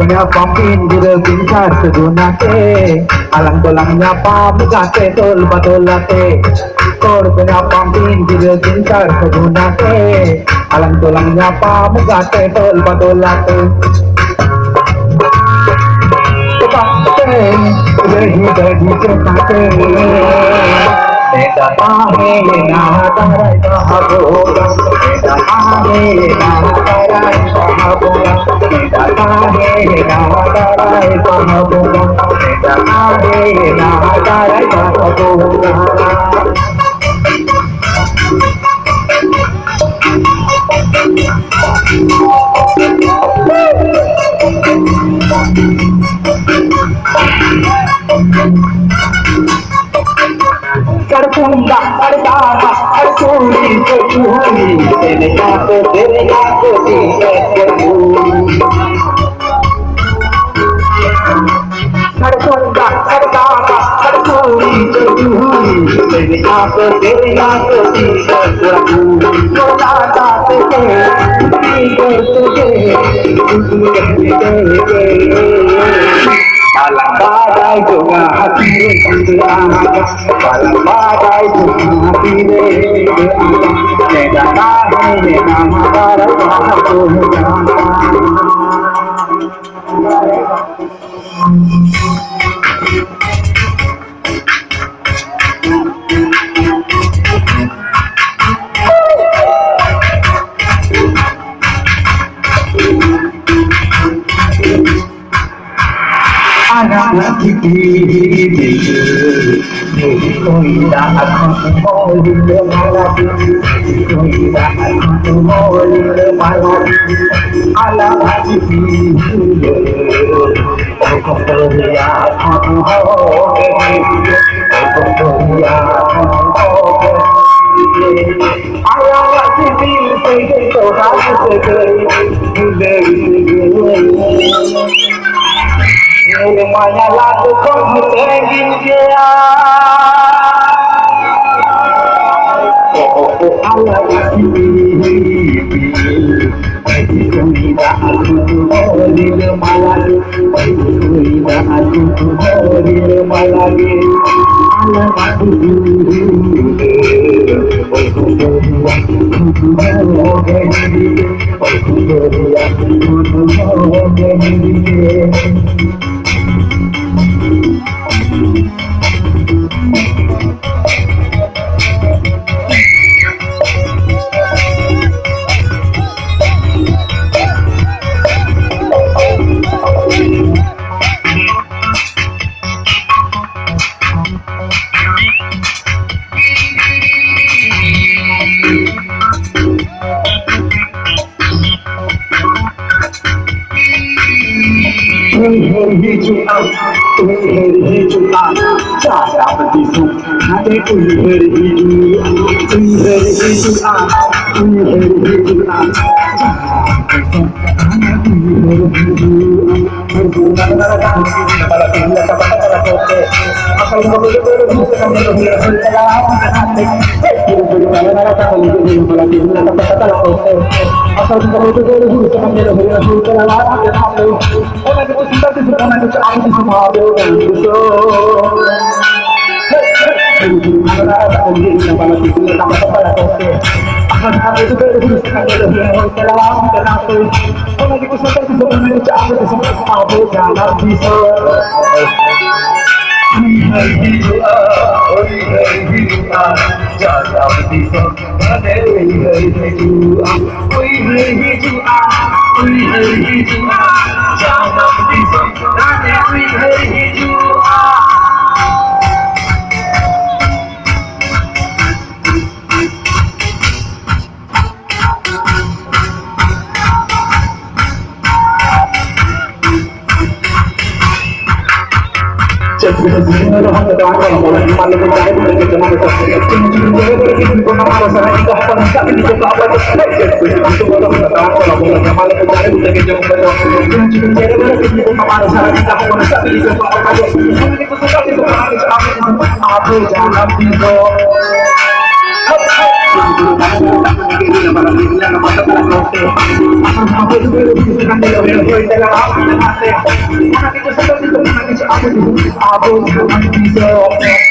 punya pampin gila pincar sedunake alang dolangnya pamugate tol badolate kor punya pampin gila pincar sedunake alang dolangnya pamugate tol badolate रही रही चुकाते बेटा पाहे ना तारा बाबूला बेटा पाहे ना तारा बाबूला बेटा पाहे ना तारा बाबूला बेटा पाहे ना तारा बाबूला करपूंगा करदाना करपूरी करपूरी तेरे याद दी करपूरी करपूंगा करदाना करपूरी करपूरी तेरे याद दी करपूरी सोना दाते के Palang badai bunga hati palang badai bunga hati neda nahe nama dara anak diri koida aku moli maladi koida aku moli maladi ala diri aku teriya aku ho aku teriya aku ho ala diri se to hath se Maya lagu kau tegin dia, oh Allah ini, aku tidak boleh malagi, aku tidak boleh malagi, Allah ini. Ako siguro gusto ka nila, pero boy, talaga ako na natin. Mga dito sa dito, mga dito ako dito, ako dito.